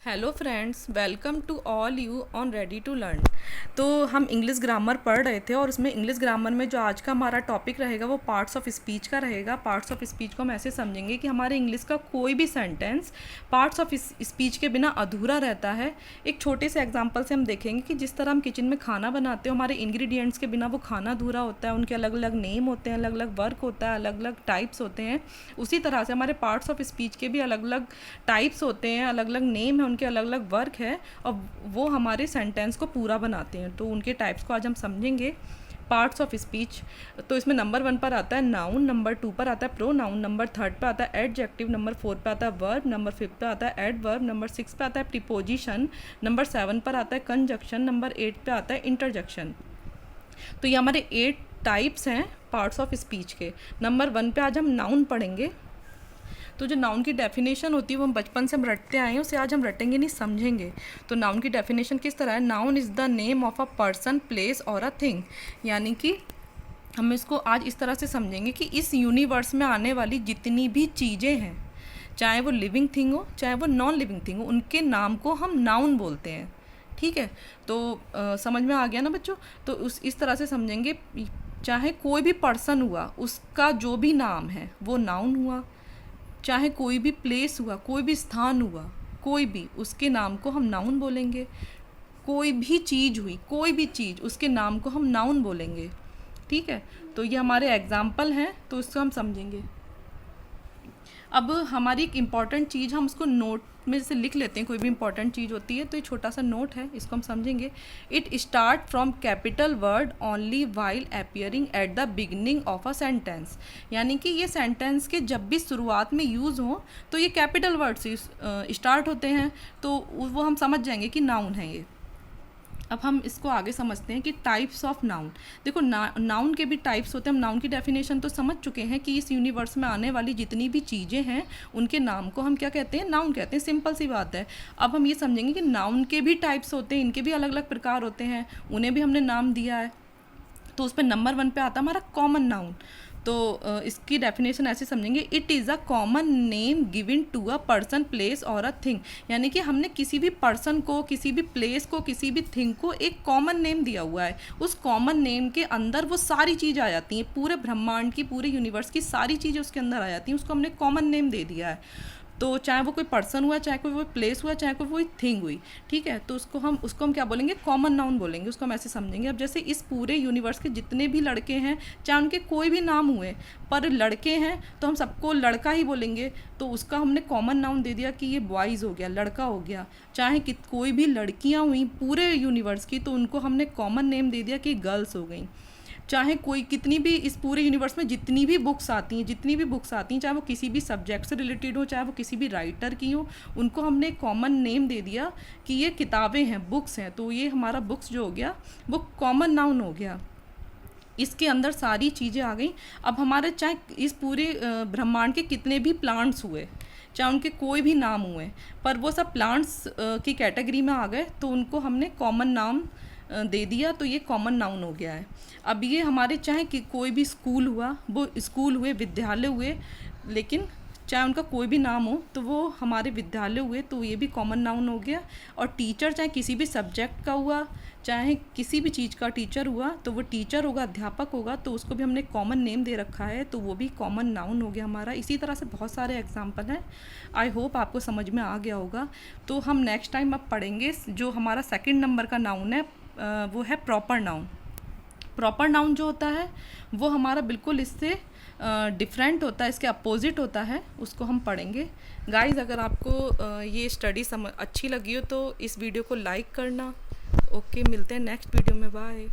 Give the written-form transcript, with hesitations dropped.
Hello friends, welcome to all you on ready to learn. तो हम English grammar पढ़ रहे थे और उसमें इंग्लिश ग्रामर में जो आज का हमारा टॉपिक रहेगा वो पार्ट्स ऑफ स्पीच का रहेगा। पार्ट्स ऑफ स्पीच को हम ऐसे समझेंगे कि हमारे इंग्लिश का कोई भी सेंटेंस पार्ट्स ऑफ स्पीच के बिना अधूरा रहता है। एक छोटे से एग्जांपल से हम देखेंगे कि जिस तरह हम किचन में खाना बनाते हो, हमारे इंग्रेडिएंट्स के बिना वो खाना अधूरा होता है। उनके अलग अलग नेम होते हैं, अलग अलग वर्क होता है, अलग अलग टाइप्स होते हैं। उसी तरह से हमारे पार्ट्स ऑफ स्पीच के भी अलग अलग टाइप्स होते हैं, अलग अलग नेम है, उनके अलग अलग वर्क है और वो हमारे सेंटेंस को पूरा बनाते हैं। तो उनके टाइप्स को आज हम समझेंगे। पार्ट्स ऑफ स्पीच, तो इसमें नंबर 1 पर आता है नाउन, नंबर 2 पर आता है प्रोनाउन, नंबर 3 पे आता है एडजेक्टिव, नंबर 4 पे आता है वर्ब, नंबर 5 पे आता है एडवर्ब, नंबर 6 पे आता है प्रीपोजिशन, नंबर 7 पर आता है कंजक्शन, नंबर 8 पे आता है इंटरजेक्शन। तो ये हमारे 8 टाइप्स हैं पार्ट्स ऑफ स्पीच के। नंबर 1 पे आज हम नाउन पढ़ेंगे। तो जो नाउन की डेफिनेशन होती है वो हम बचपन से हम रटते आए हैं, उसे आज हम रटेंगे नहीं, समझेंगे। तो नाउन की डेफिनेशन किस तरह है? Noun is the name of a person, place और अ थिंग। यानी कि हम इसको आज इस तरह से समझेंगे कि इस यूनिवर्स में आने वाली जितनी भी चीज़ें हैं, चाहे वो लिविंग थिंग हो चाहे वो नॉन लिविंग थिंग हो, उनके नाम को हम नाउन बोलते हैं। ठीक है, तो समझ में आ गया ना बच्चों? तो इस तरह से समझेंगे। चाहे कोई भी पर्सन हुआ, उसका जो भी नाम है वो नाउन हुआ। चाहे कोई भी प्लेस हुआ, कोई भी स्थान हुआ, कोई भी, उसके नाम को हम नाउन बोलेंगे। कोई भी चीज़ हुई, कोई भी चीज़, उसके नाम को हम नाउन बोलेंगे। ठीक है, तो ये हमारे एग्जाम्पल हैं, तो इसको हम समझेंगे। अब हमारी एक इम्पॉर्टेंट चीज़, हम उसको नोट में से लिख लेते हैं। कोई भी इंपॉर्टेंट चीज़ होती है तो ये छोटा सा नोट है, इसको हम समझेंगे। It start from capital word only while appearing at the beginning of a sentence. यानी कि ये सेंटेंस के जब भी शुरुआत में यूज़ हो तो ये कैपिटल वर्ड से स्टार्ट होते हैं, तो वो हम समझ जाएंगे कि नाउन है ये। अब हम इसको आगे समझते हैं कि टाइप्स ऑफ नाउन। देखो, नाउन के भी टाइप्स होते हैं। हम नाउन की डेफिनेशन तो समझ चुके हैं कि इस यूनिवर्स में आने वाली जितनी भी चीज़ें हैं उनके नाम को हम क्या कहते हैं? नाउन कहते हैं। सिंपल सी बात है। अब हम ये समझेंगे कि नाउन के भी टाइप्स होते हैं, इनके भी अलग अलग प्रकार होते हैं, उन्हें भी हमने नाम दिया है। तो उस पर नंबर 1 पे आता है हमारा कॉमन नाउन। तो इसकी डेफिनेशन ऐसे समझेंगे, it is a common name given to a person, place और अ थिंग। यानी कि हमने किसी भी पर्सन को, किसी भी प्लेस को, किसी भी थिंग को एक कॉमन नेम दिया हुआ है। उस कॉमन नेम के अंदर वो सारी चीज़ आ जाती हैं, पूरे ब्रह्मांड की, पूरे यूनिवर्स की सारी चीज़ें उसके अंदर आ जाती हैं। उसको हमने कॉमन नेम दे दिया है। तो चाहे वो कोई पर्सन हुआ, चाहे कोई वो प्लेस हुआ, चाहे कोई थिंग हुई, ठीक है, तो उसको हम क्या बोलेंगे? कॉमन नाउन बोलेंगे। उसको हम ऐसे समझेंगे। अब जैसे इस पूरे यूनिवर्स के जितने भी लड़के हैं, चाहे उनके कोई भी नाम हुए, पर लड़के हैं तो हम सबको लड़का ही बोलेंगे। तो उसका हमने कॉमन नाउन दे दिया कि ये बॉयज़ हो गया, लड़का हो गया। चाहे कि कोई भी लड़कियां हुई पूरे यूनिवर्स की, तो उनको हमने कॉमन नेम दे दिया कि गर्ल्स हो गई। चाहे कोई, कितनी भी इस पूरे यूनिवर्स में जितनी भी बुक्स आती हैं, चाहे वो किसी भी सब्जेक्ट से रिलेटेड हो, चाहे वो किसी भी राइटर की हो, उनको हमने कॉमन नेम दे दिया कि ये किताबें हैं, बुक्स हैं। तो ये हमारा बुक्स जो हो गया वो कॉमन नाउन हो गया। इसके अंदर सारी चीज़ें आ गई। अब हमारे चाहे इस पूरे ब्रह्मांड के कितने भी प्लांट्स हुए, चाहे उनके कोई भी नाम हुए, पर वो सब प्लांट्स की कैटेगरी में आ गए, तो उनको हमने कॉमन नाम दे दिया। तो ये कॉमन नाउन हो गया है। अब ये हमारे चाहे कि कोई भी स्कूल हुआ, वो स्कूल हुए, विद्यालय हुए, लेकिन चाहे उनका कोई भी नाम हो तो वो हमारे विद्यालय हुए, तो ये भी कॉमन नाउन हो गया। और टीचर, चाहे किसी भी सब्जेक्ट का हुआ, चाहे किसी भी चीज़ का टीचर हुआ, तो वो टीचर होगा, अध्यापक होगा, तो उसको भी हमने कॉमन नेम दे रखा है, तो वो भी कॉमन नाउन हो गया हमारा। इसी तरह से बहुत सारे एग्जाम्पल हैं। आई होप आपको समझ में आ गया होगा। तो हम नेक्स्ट टाइम अब पढ़ेंगे जो हमारा सेकंड नंबर का नाउन है, वो है प्रॉपर नाउन। प्रॉपर नाउन जो होता है वो हमारा बिल्कुल इससे डिफरेंट होता है, इसके अपोजिट होता है, उसको हम पढ़ेंगे। गाइस, अगर आपको ये स्टडी अच्छी लगी हो तो इस वीडियो को लाइक करना। ओके, मिलते हैं नेक्स्ट वीडियो में। बाय।